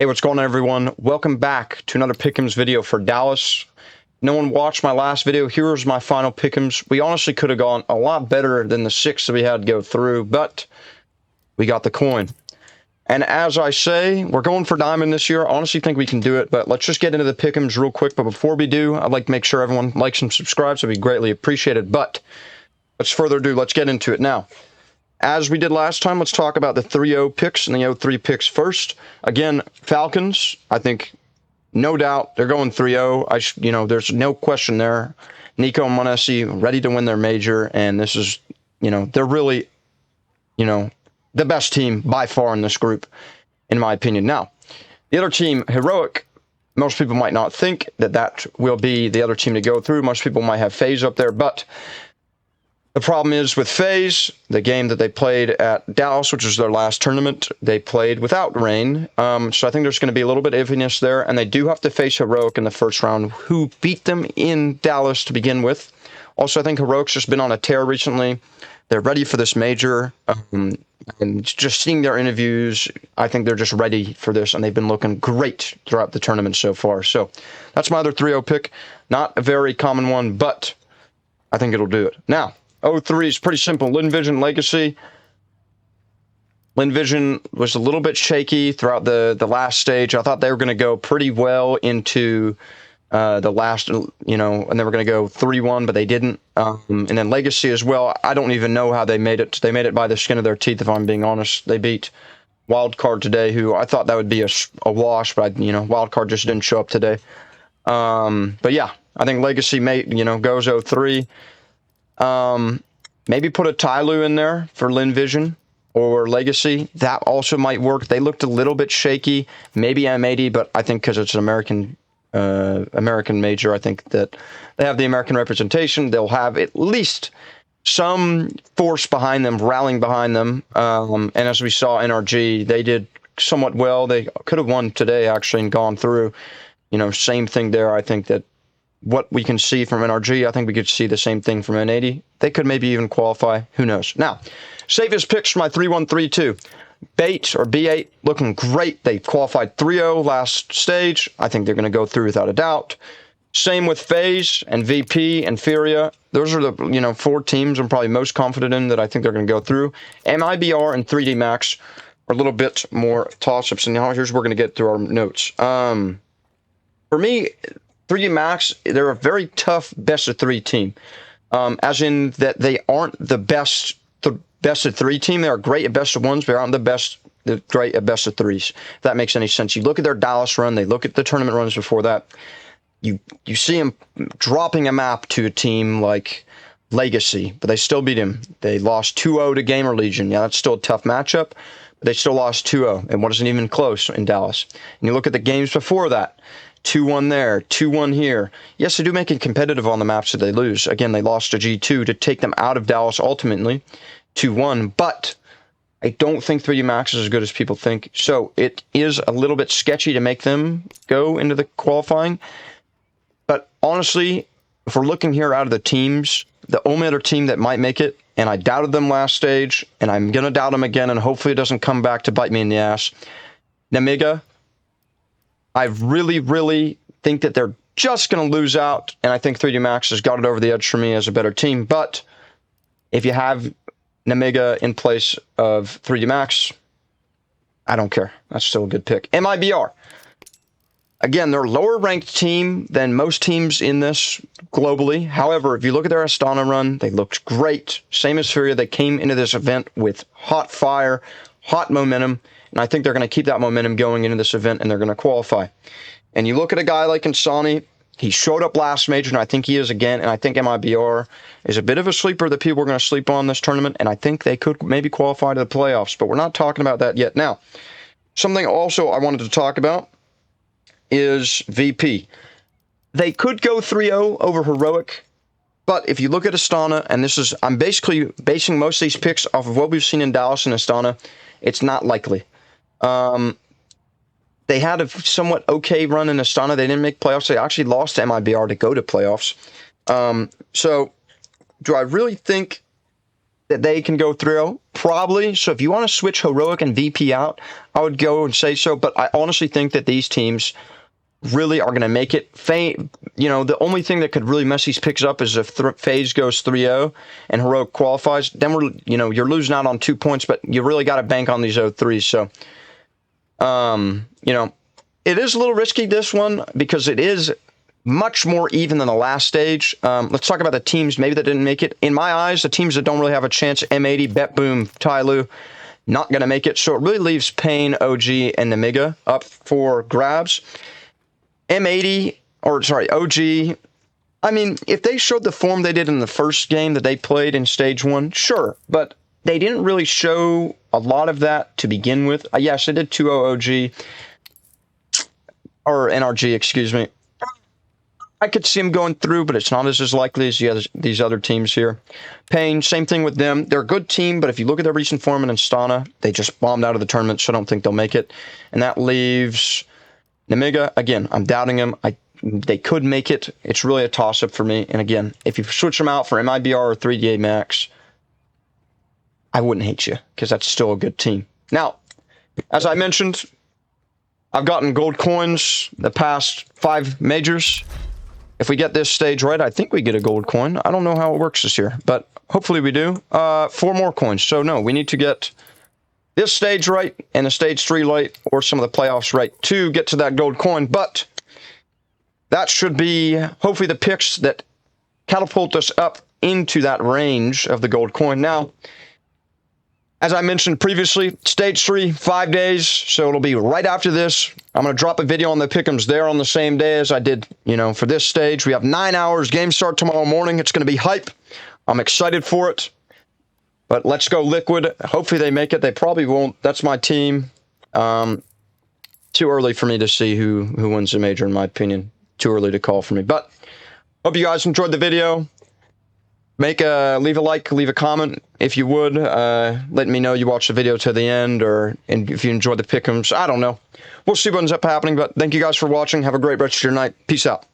Hey, what's going on, everyone? Welcome back to another Pick'ems video for Dallas. No one watched my last video. Here's my final Pick'ems. We honestly could have gone a lot better than the 6 that we had to go through, but we got the coin. And as I say, we're going for Diamond this year. I honestly think we can do it, but let's just get into the Pick'ems real quick. But before we do, I'd like to make sure everyone likes and subscribes. It'd be greatly appreciated. But let's further ado. Let's get into it now. As we did last time, let's talk about the 3-0 picks and the 0-3 picks first. Again, Falcons, I think, no doubt, they're going 3-0. There's no question there. Nico and Monesi ready to win their major, and this is, they're really, the best team by far in this group, in my opinion. Now, the other team, Heroic, most people might not think that will be the other team to go through. Most people might have FaZe up there, but the problem is with FaZe, the game that they played at Dallas, which was their last tournament, they played without Rain. So I think there's going to be a little bit of iffiness there, and they do have to face Heroic in the first round, who beat them in Dallas to begin with. Also, I think Heroic's just been on a tear recently. They're ready for this major, and just seeing their interviews, I think they're just ready for this, and they've been looking great throughout the tournament so far. So that's my other 3-0 pick. Not a very common one, but I think it'll do it. Now, 0-3 is pretty simple. Linvision Legacy. Linvision was a little bit shaky throughout the last stage. I thought they were going to go pretty well into the last, and they were going to go 3-1, but they didn't. And then Legacy as well. I don't even know how they made it. They made it by the skin of their teeth, if I'm being honest. They beat Wildcard today, who I thought that would be a wash, but, Wildcard just didn't show up today. But yeah, I think Legacy goes 0-3. Maybe put a Tyloo in there for Linvision or Legacy. That also might work. They looked a little bit shaky. Maybe M80, but I think because it's an American major, I think that they have the American representation. They'll have at least some force behind them, rallying behind them. And as we saw, NRG, they did somewhat well. They could have won today, actually, and gone through. Same thing there. I think that what we can see from NRG, I think we could see the same thing from N80. They could maybe even qualify. Who knows? Now, safest picks for my 3-1-3-2. Bait or B8 looking great. They qualified 3-0 last stage. I think they're going to go through without a doubt. Same with FaZe and VP and Furia. Those are the 4 teams I'm probably most confident in that I think they're going to go through. MIBR and 3D Max are a little bit more toss-ups. And now here's where we're going to get through our notes. For me, 3D Max, they're a very tough best-of-3 team, as in that they aren't the best of 3 team. They are great at best-of-1s, but they aren't the great at best-of-3s, if that makes any sense. You look at their Dallas run, they look at the tournament runs before that, you see them dropping a map to a team like Legacy, but they still beat him. They lost 2-0 to Gamer Legion. Yeah, that's still a tough matchup, but they still lost 2-0, and wasn't even close in Dallas. And you look at the games before that, 2-1 there, 2-1 here. Yes, they do make it competitive on the maps that they lose. Again, they lost to G2 to take them out of Dallas ultimately, 2-1. But I don't think 3D Max is as good as people think. So it is a little bit sketchy to make them go into the qualifying. But honestly, if we're looking here out of the teams, the only other team that might make it, and I doubted them last stage, and I'm going to doubt them again, and hopefully it doesn't come back to bite me in the ass. Namiga. I really, really think that they're just going to lose out, and I think 3D Max has got it over the edge for me as a better team. But if you have Namiga in place of 3D Max, I don't care. That's still a good pick. MIBR. Again, they're a lower-ranked team than most teams in this globally. However, if you look at their Astana run, they looked great. Same as Furia. They came into this event with hot fire, hot momentum. And I think they're going to keep that momentum going into this event, and they're going to qualify. And you look at a guy like Insani, he showed up last major, and I think he is again, and I think MIBR is a bit of a sleeper that people are going to sleep on this tournament, and I think they could maybe qualify to the playoffs, but we're not talking about that yet. Now, something also I wanted to talk about is VP. They could go 3-0 over Heroic, but if you look at Astana, and I'm basically basing most of these picks off of what we've seen in Dallas and Astana, it's not likely. They had a somewhat okay run in Astana. They didn't make playoffs. They actually lost to MIBR to go to playoffs. So do I really think that they can go through? Probably. So if you want to switch Heroic and VP out, I would go and say so. But I honestly think that these teams really are going to make it. The only thing that could really mess these picks up is if FaZe goes 3-0 and Heroic qualifies. Then you're losing out on 2 points, but you really got to bank on these 0-3s. So, it is a little risky, this one, because it is much more even than the last stage. Let's talk about the teams maybe that didn't make it. In my eyes, the teams that don't really have a chance, M80, Bet Boom, Tyloo, not going to make it. So it really leaves Pain, OG, and Nemiga up for grabs. OG, I mean, if they showed the form they did in the first game that they played in stage 1, sure. But they didn't really show a lot of that to begin with. Yes, they did 2-0 OG, or NRG, excuse me. I could see them going through, but it's not as likely as these other teams here. Pain, same thing with them. They're a good team, but if you look at their recent form in Astana, they just bombed out of the tournament, so I don't think they'll make it. And that leaves Nemiga. Again, I'm doubting them. They could make it. It's really a toss-up for me. And again, if you switch them out for MIBR or 3DA Max, I wouldn't hate you, because that's still a good team. Now, as I mentioned, I've gotten gold coins the past 5 majors. If we get this stage right, I think we get a gold coin. I don't know how it works this year, but hopefully we do. 4 more coins. So no, we need to get this stage right and the stage 3 right, or some of the playoffs right, to get to that gold coin. But that should be hopefully the picks that catapult us up into that range of the gold coin. Now, as I mentioned previously, stage 3, 5 days, so it'll be right after this. I'm going to drop a video on the pick'ems there on the same day as I did, for this stage. We have 9 hours. Game start tomorrow morning. It's going to be hype. I'm excited for it. But let's go Liquid. Hopefully they make it. They probably won't. That's my team. Too early for me to see who wins the major, in my opinion. Too early to call for me. But hope you guys enjoyed the video. Leave a like, leave a comment if you would. Let me know you watched the video to the end, and if you enjoyed the pick'ems. I don't know. We'll see what ends up happening, but thank you guys for watching. Have a great rest of your night. Peace out.